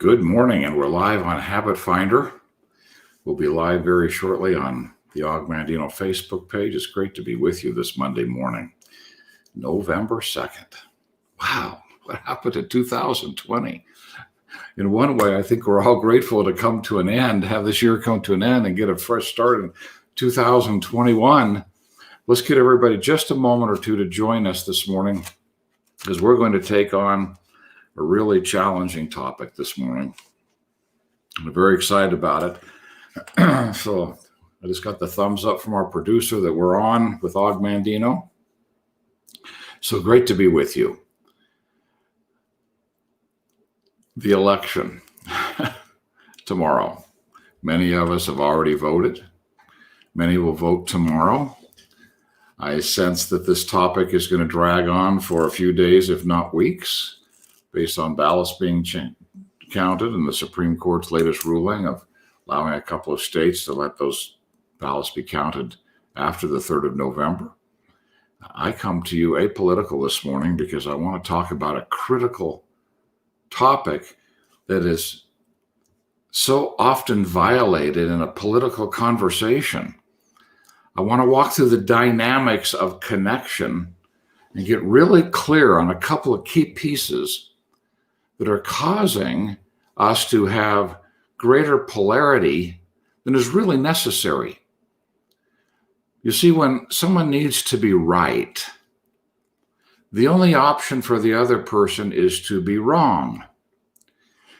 Good morning, and we're live on Habit Finder. We'll be live very shortly on the OgMent Facebook page. It's great to be with you this Monday morning, November 2nd. Wow, what happened to 2020? In one way, I think we're all grateful to come to an end, have this year come to an end and get a fresh start in 2021. Let's get everybody just a moment or two to join us this morning, because we're going to take on a really challenging topic this morning. I'm very excited about it. So I just got the thumbs up from our producer that we're on with OgMent. So great to be with you. The election tomorrow. Many of us have already voted. Many will vote tomorrow. I sense that this topic is going to drag on for a few days, if not weeks, based on ballots being counted and the Supreme Court's latest ruling of allowing a couple of states to let those ballots be counted after the 3rd of November. I come to you apolitical this morning because I want to talk about a critical topic that is so often violated in a political conversation. I want to walk through the dynamics of connection and get really clear on a couple of key pieces that are causing us to have greater polarity than is really necessary. You see, when someone needs to be right, the only option for the other person is to be wrong.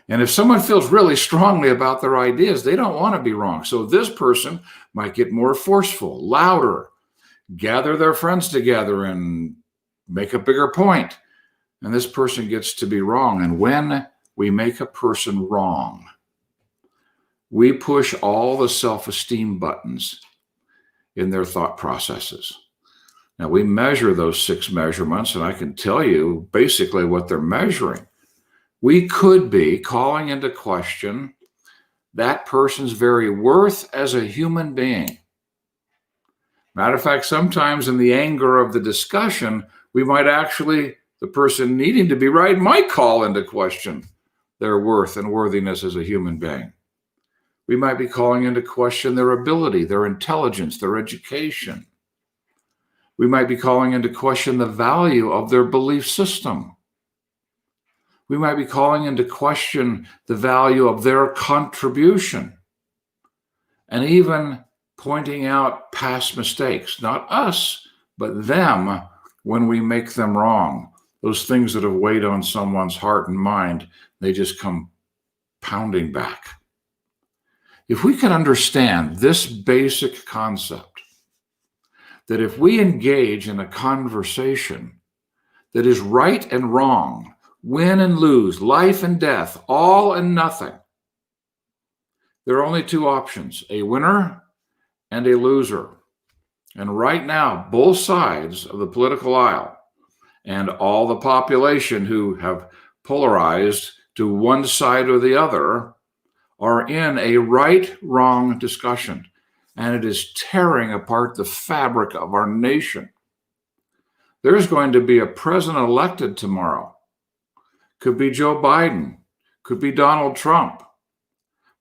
And if someone feels really strongly about their ideas, they don't want to be wrong. So this person might get more forceful, louder, gather their friends together and make a bigger point. And this person gets to be wrong. And when we make a person wrong, we push all the self-esteem buttons in their thought processes. Now, we measure those 6 measurements, and I can tell you basically what they're measuring. We could be calling into question that person's very worth as a human being. Matter of fact, sometimes in the anger of the discussion, we might actually, the person needing to be right might call into question their worth and worthiness as a human being. We might be calling into question their ability, their intelligence, their education. We might be calling into question the value of their belief system. We might be calling into question the value of their contribution, and even pointing out past mistakes, not us, but them when we make them wrong. Those things that have weighed on someone's heart and mind, they just come pounding back. If we can understand this basic concept, that if we engage in a conversation that is right and wrong, win and lose, life and death, all and nothing, there are only 2 options, a winner and a loser. And right now, both sides of the political aisle and all the population who have polarized to one side or the other are in a right-wrong discussion, and it is tearing apart the fabric of our nation. There's going to be a president elected tomorrow. Could be Joe Biden, could be Donald Trump.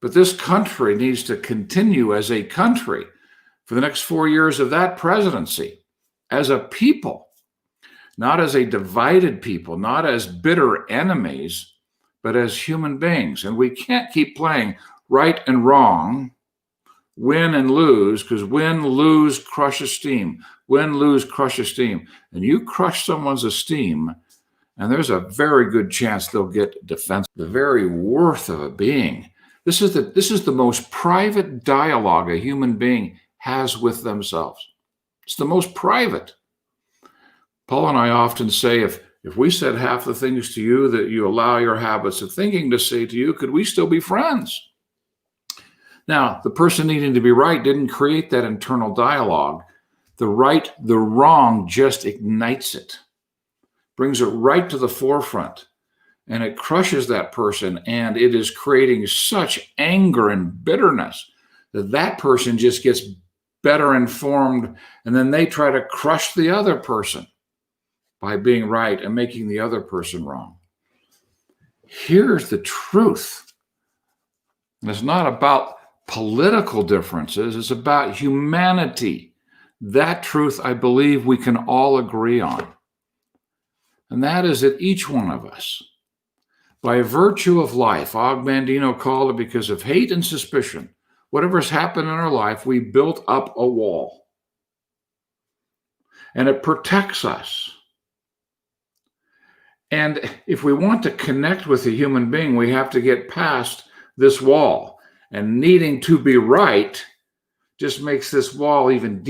But this country needs to continue as a country for the next 4 years of that presidency, as a people, not as a divided people, not as bitter enemies, but as human beings. And we can't keep playing right and wrong, win and lose, because win, lose, crush esteem. Win, lose, crush esteem. And you crush someone's esteem, and there's a very good chance they'll get defensive. The very worth of a being. This is the most private dialogue a human being has with themselves. It's the most private. Paul and I often say, if we said half the things to you that you allow your habits of thinking to say to you, could we still be friends? Now, the person needing to be right didn't create that internal dialogue. The right, the wrong just ignites it, brings it right to the forefront, and it crushes that person, and it is creating such anger and bitterness that person just gets better informed, and then they try to crush the other person by being right and making the other person wrong. Here's the truth. And it's not about political differences. It's about humanity. That truth, I believe, we can all agree on. And that is that each one of us, by virtue of life, Og Mandino called it, because of hate and suspicion, whatever's happened in our life, we built up a wall. And it protects us. And if we want to connect with a human being, we have to get past this wall. And needing to be right just makes this wall even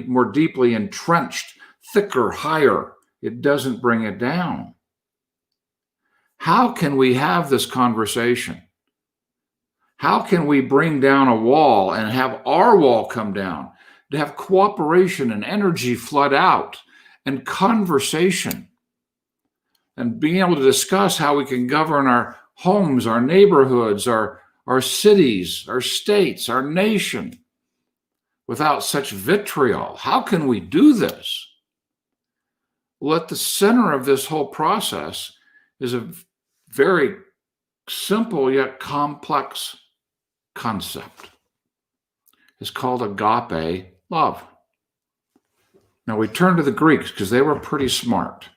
more deeply entrenched, thicker, higher. It doesn't bring it down. How can we have this conversation? How can we bring down a wall and have our wall come down? To have cooperation and energy flood out, and conversation, and being able to discuss how we can govern our homes, our neighborhoods, our cities, our states, our nation, without such vitriol. How can we do this? Well, at the center of this whole process is a very simple yet complex concept. It's called agape love. Now we turn to the Greeks because they were pretty smart.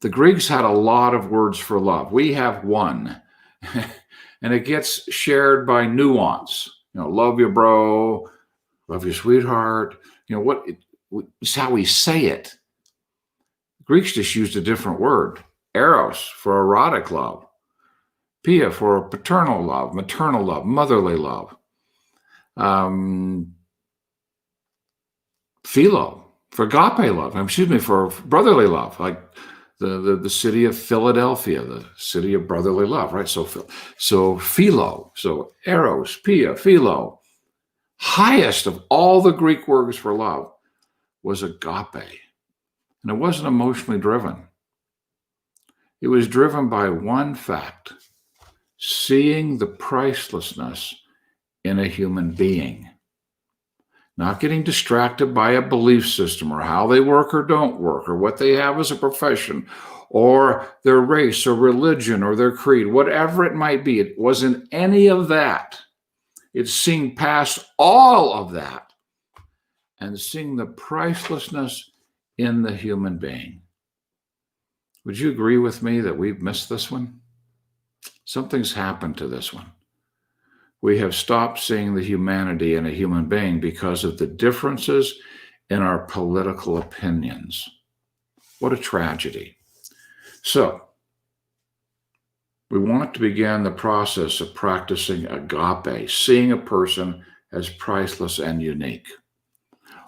The Greeks had a lot of words for love. We have one, and it gets shared by nuance. Love your bro, love your sweetheart. It's how we say it. The Greeks just used a different word. Eros for erotic love. Pia for paternal love, maternal love, motherly love. Philo for agape love, for brotherly love, like the city of Philadelphia, the city of brotherly love, right? So philo, so eros, pia, philo. Highest of all the Greek words for love was agape. And it wasn't emotionally driven. It was driven by one fact: seeing the pricelessness in a human being. Not getting distracted by a belief system or how they work or don't work or what they have as a profession or their race or religion or their creed, whatever it might be. It wasn't any of that. It's seeing past all of that and seeing the pricelessness in the human being. Would you agree with me that we've missed this one? Something's happened to this one. We have stopped seeing the humanity in a human being because of the differences in our political opinions. What a tragedy. So, we want to begin the process of practicing agape, seeing a person as priceless and unique.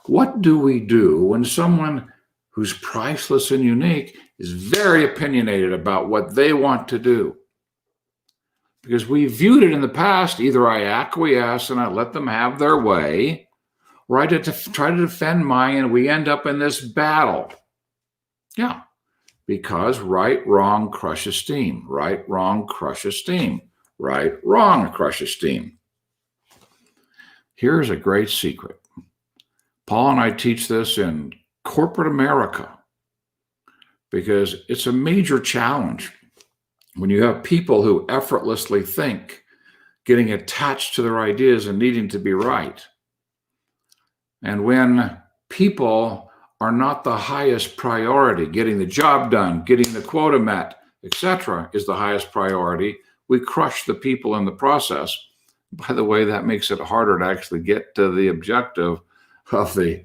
What do we do when someone who's priceless and unique is very opinionated about what they want to do? Because we viewed it in the past, either I acquiesce and I let them have their way, or I try to defend mine, and we end up in this battle. Yeah, because right, wrong, crush esteem. Right, wrong, crush esteem. Right, wrong, crush esteem. Here's a great secret. Paul and I teach this in corporate America because it's a major challenge. When you have people who effortlessly think, getting attached to their ideas and needing to be right. And when people are not the highest priority, getting the job done, getting the quota met, etc., is the highest priority, we crush the people in the process. By the way, that makes it harder to actually get to the objective of the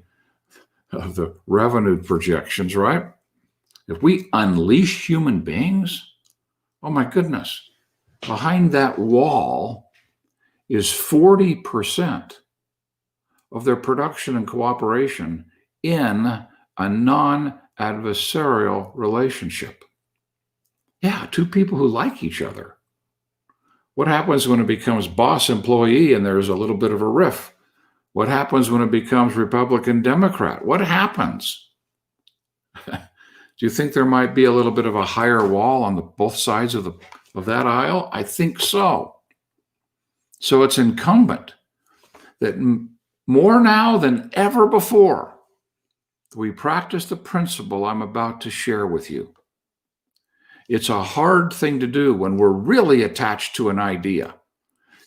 revenue projections, right? If we unleash human beings, oh my goodness, behind that wall is 40% of their production and cooperation in a non-adversarial relationship. Yeah, two people who like each other. What happens when it becomes boss-employee and there's a little bit of a riff? What happens when it becomes Republican-Democrat? What happens? Do you think there might be a little bit of a higher wall on both sides of that aisle? I think so. So it's incumbent that more now than ever before, we practice the principle I'm about to share with you. It's a hard thing to do when we're really attached to an idea,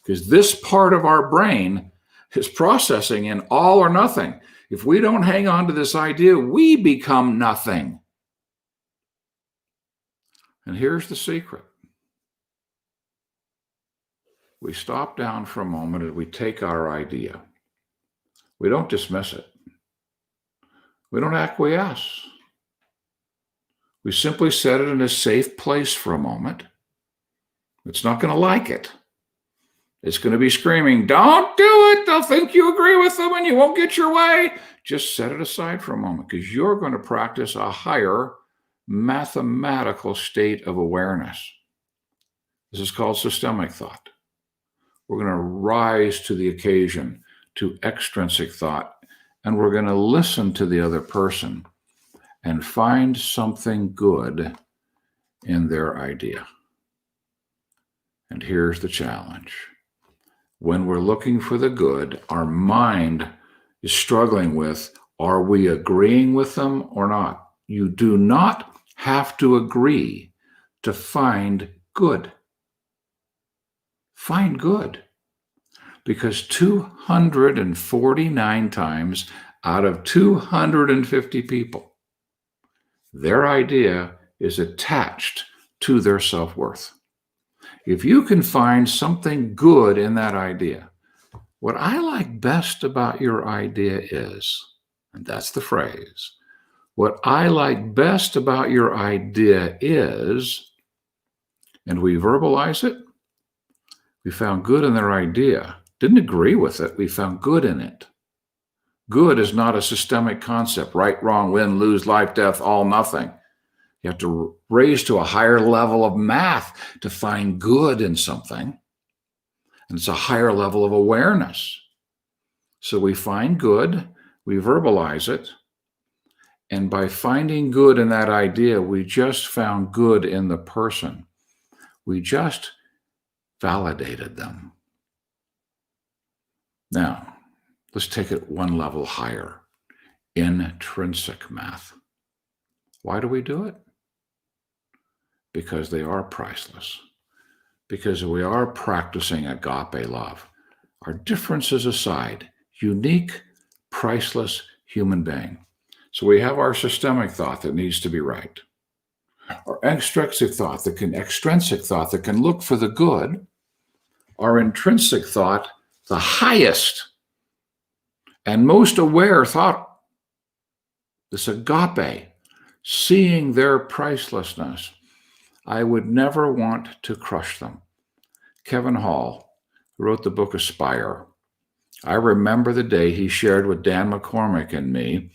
because this part of our brain is processing in all or nothing. If we don't hang on to this idea, we become nothing. And here's the secret. We stop down for a moment and we take our idea. We don't dismiss it. We don't acquiesce. We simply set it in a safe place for a moment. It's not going to like it. It's going to be screaming, don't do it. They'll think you agree with them and you won't get your way. Just set it aside for a moment because you're going to practice a higher mathematical state of awareness. This is called systemic thought. We're going to rise to the occasion, to extrinsic thought, and we're going to listen to the other person and find something good in their idea. And here's the challenge. When we're looking for the good, our mind is struggling with, are we agreeing with them or not? You do not have to agree to find good. Find good. Because 249 times out of 250 people, their idea is attached to their self-worth. If you can find something good in that idea, what I like best about your idea is, and that's the phrase, what I like best about your idea is, and we verbalize it, we found good in their idea. Didn't agree with it, we found good in it. Good is not a systemic concept, right, wrong, win, lose, life, death, all, nothing. You have to raise to a higher level of math to find good in something. And it's a higher level of awareness. So we find good, we verbalize it, and by finding good in that idea, we just found good in the person. We just validated them. Now, let's take it one level higher. Intrinsic math. Why do we do it? Because they are priceless. Because we are practicing agape love. Our differences aside, unique, priceless human being. So we have our systemic thought that needs to be right. Our extrinsic thought that can look for the good. Our intrinsic thought, the highest and most aware thought, this agape, seeing their pricelessness. I would never want to crush them. Kevin Hall, who wrote the book Aspire, I remember the day he shared with Dan McCormick and me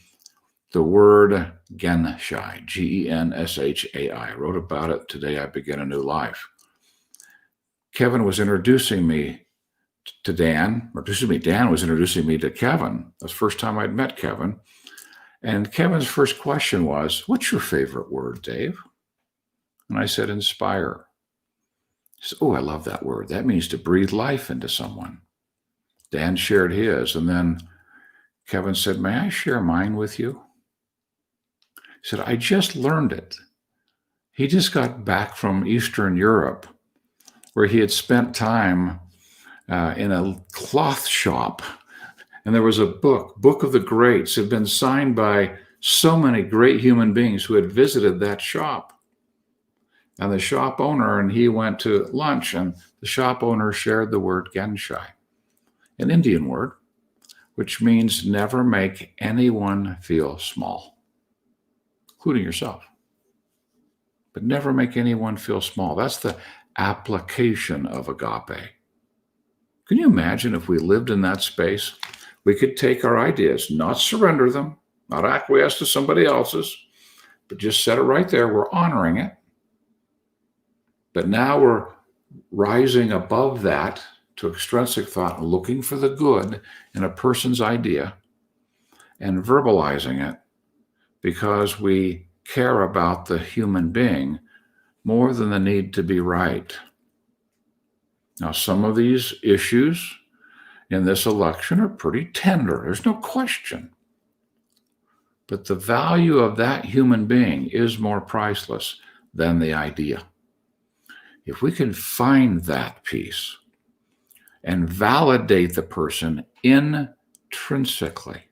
the word Genshai, Genshai. I wrote about it today. I begin a new life. Kevin was introducing me to Dan, Dan was introducing me to Kevin. That's the first time I'd met Kevin. And Kevin's first question was, what's your favorite word, Dave? And I said, inspire. He said, oh, I love that word. That means to breathe life into someone. Dan shared his, and then Kevin said, may I share mine with you? He said, I just learned it. He just got back from Eastern Europe, where he had spent time in a cloth shop. And there was a Book of the Greats, had been signed by so many great human beings who had visited that shop. And the shop owner and he went to lunch, and the shop owner shared the word Genshai, an Indian word, which means never make anyone feel small, including yourself. But never make anyone feel small. That's the application of agape. Can you imagine if we lived in that space? We could take our ideas, not surrender them, not acquiesce to somebody else's, but just set it right there. We're honoring it. But now we're rising above that to extrinsic thought, looking for the good in a person's idea and verbalizing it because we care about the human being more than the need to be right. Now, some of these issues in this election are pretty tender. There's no question. But the value of that human being is more priceless than the idea. If we can find that piece, and validate the person intrinsically,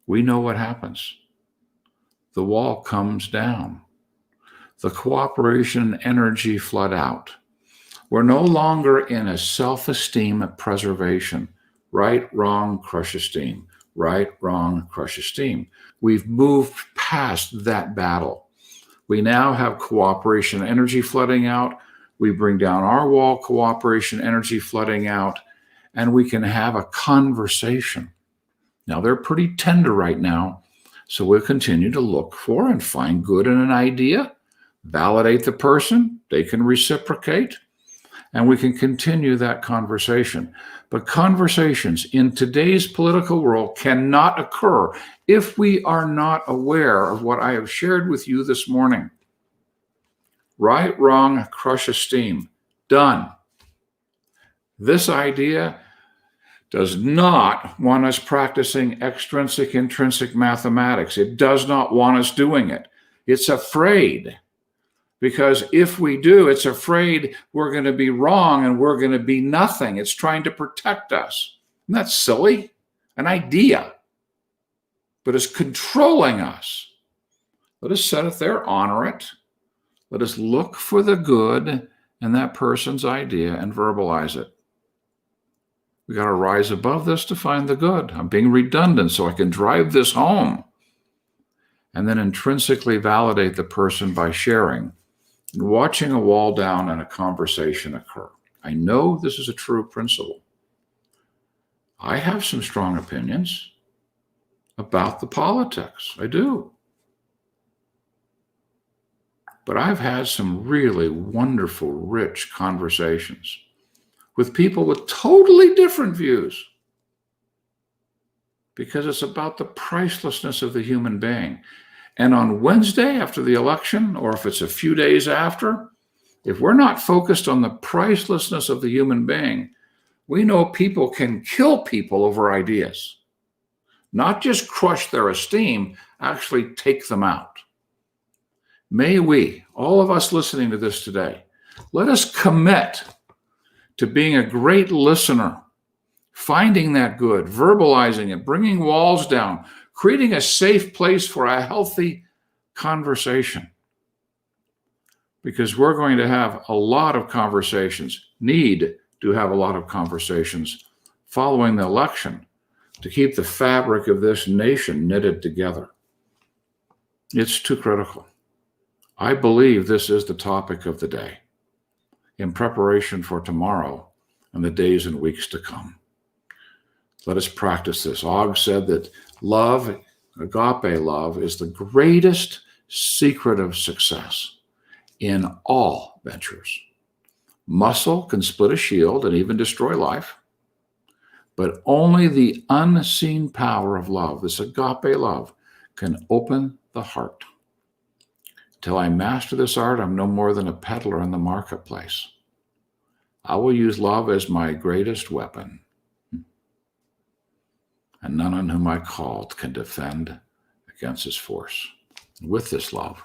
we know what happens. The wall comes down. The cooperation energy flood out. We're no longer in a self-esteem preservation. Right, wrong, crush esteem. Right, wrong, crush esteem. We've moved past that battle. We now have cooperation energy flooding out. We bring down our wall, cooperation energy flooding out, and we can have a conversation. Now, they're pretty tender right now, so we'll continue to look for and find good in an idea, validate the person, they can reciprocate, and we can continue that conversation. But conversations in today's political world cannot occur if we are not aware of what I have shared with you this morning. Right, wrong, crush esteem. Done. This idea does not want us practicing extrinsic, intrinsic mathematics. It does not want us doing it. It's afraid. Because if we do, it's afraid we're going to be wrong and we're going to be nothing. It's trying to protect us. Isn't that silly? An idea. But it's controlling us. Let us set it there, honor it. Let us look for the good in that person's idea and verbalize it. We got to rise above this to find the good. I'm being redundant so I can drive this home. And then intrinsically validate the person by sharing. Watching a wall down and a conversation occur. I know this is a true principle. I have some strong opinions about the politics. I do. But I've had some really wonderful, rich conversations with people with totally different views, because it's about the pricelessness of the human being. And on Wednesday after the election, or if it's a few days after, if we're not focused on the pricelessness of the human being, we know people can kill people over ideas. Not just crush their esteem, actually take them out. May we, all of us listening to this today, let us commit to being a great listener, finding that good, verbalizing it, bringing walls down, creating a safe place for a healthy conversation. Because we're going to have a lot of conversations, need to have a lot of conversations following the election to keep the fabric of this nation knitted together. It's too critical. I believe this is the topic of the day in preparation for tomorrow and the days and weeks to come. Let us practice this. Og said that love, agape love, is the greatest secret of success in all ventures. Muscle can split a shield and even destroy life, but only the unseen power of love, this agape love, can open the heart. Till I master this art, I'm no more than a peddler in the marketplace. I will use love as my greatest weapon, and none on whom I called can defend against his force. With this love,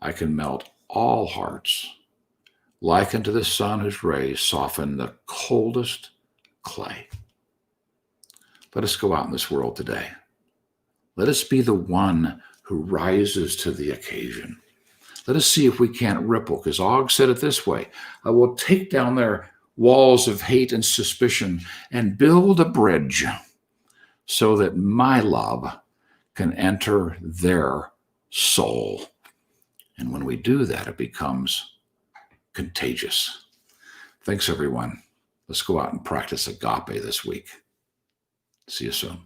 I can melt all hearts, like unto the sun whose rays soften the coldest clay. Let us go out in this world today. Let us be the one who rises to the occasion. Let us see if we can't ripple, because Og said it this way: I will take down their walls of hate and suspicion and build a bridge so that my love can enter their soul. And when we do that, it becomes contagious. Thanks, everyone. Let's go out and practice agape this week. See you soon.